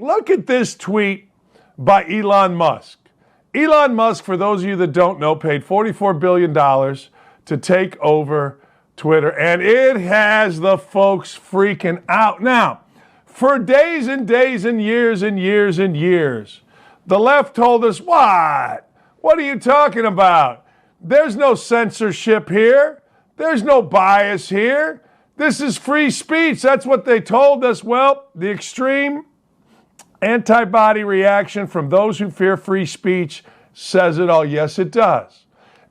look at this tweet by Elon Musk. Elon Musk, for those of you that don't know, paid $44 billion to take over Twitter, and it has the folks freaking out. Now, for days and days and years and years and years, the left told us, what? What are you talking about? There's no censorship here. There's no bias here. This is free speech. That's what they told us. Well, the extreme antibody reaction from those who fear free speech says it all. Yes, it does.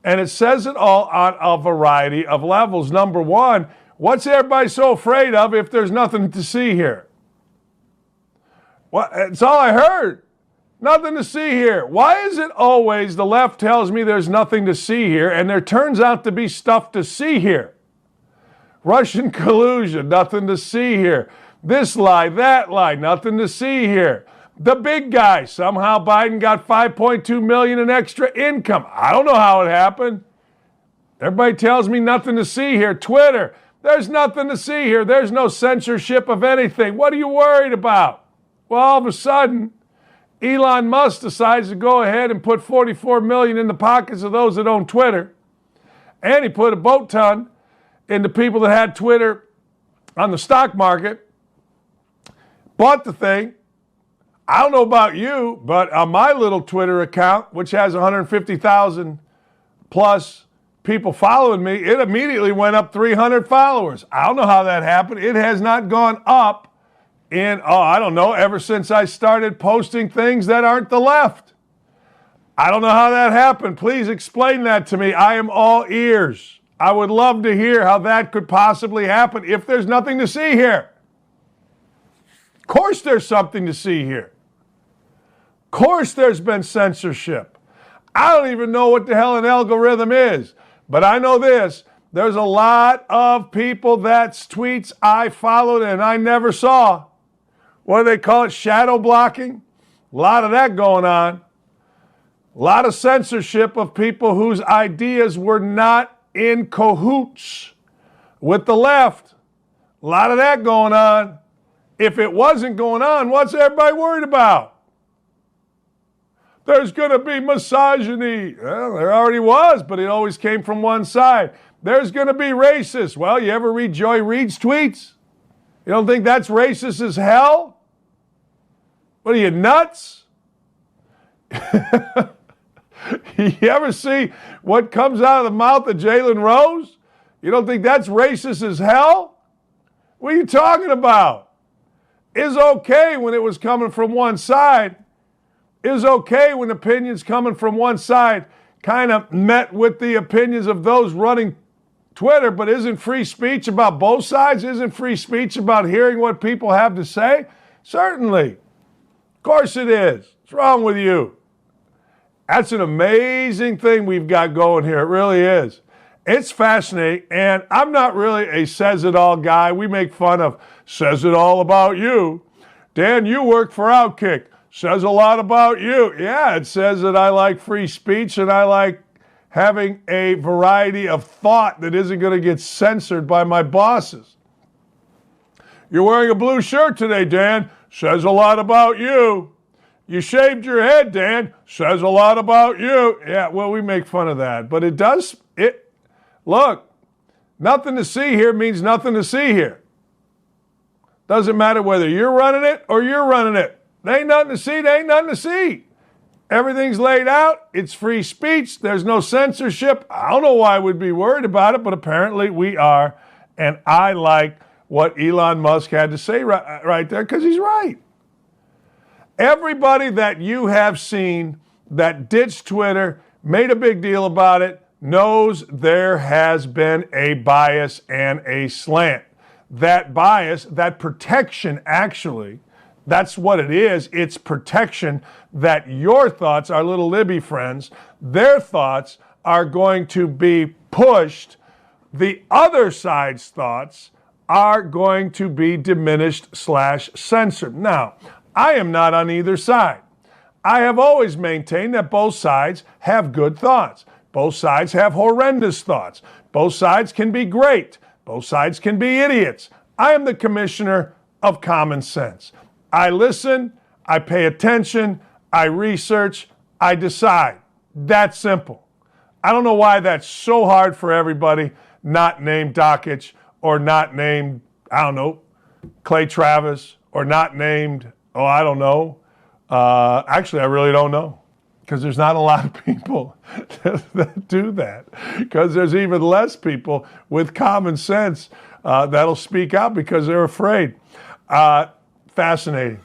And it says it all on a variety of levels. Number one, what's everybody so afraid of if there's nothing to see here? Well, it's all I heard. Nothing to see here. Why is it always the left tells me there's nothing to see here, and there turns out to be stuff to see here? Russian collusion, nothing to see here. This lie, that lie, nothing to see here. The big guy, somehow Biden got $5.2 million in extra income. I don't know how it happened. Everybody tells me nothing to see here. Twitter, there's nothing to see here. There's no censorship of anything. What are you worried about? Well, all of a sudden, Elon Musk decides to go ahead and put $44 million in the pockets of those that own Twitter. And he put a boat ton into people that had Twitter on the stock market. Bought the thing. I don't know about you, but on my little Twitter account, which has 150,000 plus people following me, it immediately went up 300 followers. I don't know how that happened. It has not gone up in, I don't know, ever since I started posting things that aren't the left. I don't know how that happened. Please explain that to me. I am all ears. I would love to hear how that could possibly happen if there's nothing to see here. Of course there's something to see here. Of course there's been censorship. I don't even know what the hell an algorithm is, but I know this. There's a lot of people that's tweets I followed and I never saw. What do they call it? Shadow blocking? A lot of that going on. A lot of censorship of people whose ideas were not in cahoots with the left. A lot of that going on. If it wasn't going on, what's everybody worried about? There's going to be misogyny. Well, there already was, but it always came from one side. There's going to be racist. Well, you ever read Joy Reid's tweets? You don't think that's racist as hell? What are you, nuts? You ever see what comes out of the mouth of Jalen Rose? You don't think that's racist as hell? What are you talking about? It's okay when it was coming from one side. It's okay when opinions coming from one side kind of met with the opinions of those running Twitter, but isn't free speech about both sides? Isn't free speech about hearing what people have to say? Certainly. Of course it is. What's wrong with you? That's an amazing thing we've got going here. It really is. It's fascinating, and I'm not really a says-it-all guy. We make fun of says it all about you. Dan, you work for Outkick. Says a lot about you. Yeah, it says that I like free speech and I like having a variety of thought that isn't going to get censored by my bosses. You're wearing a blue shirt today, Dan. Says a lot about you. You shaved your head, Dan. Says a lot about you. Yeah, well, we make fun of that. But it does, look, nothing to see here means nothing to see here. Doesn't matter whether you're running it or you're running it. There ain't nothing to see, there ain't nothing to see. Everything's laid out. It's free speech. There's no censorship. I don't know why we'd be worried about it, but apparently we are. And I like what Elon Musk had to say right there because he's right. Everybody that you have seen that ditched Twitter, made a big deal about it, knows there has been a bias and a slant. That bias, that protection actually, that's what it is. It's protection that your thoughts, our little Libby friends, their thoughts are going to be pushed. The other side's thoughts are going to be diminished/censored. Now, I am not on either side. I have always maintained that both sides have good thoughts. Both sides have horrendous thoughts. Both sides can be great. Both sides can be idiots. I am the commissioner of common sense. I listen, I pay attention, I research, I decide. That's simple. I don't know why that's so hard for everybody not named Dakich or not named, I don't know, Clay Travis or not named, oh, I don't know. Actually, I really don't know because there's not a lot of people that do that because there's even less people with common sense that'll speak out because they're afraid. Fascinating.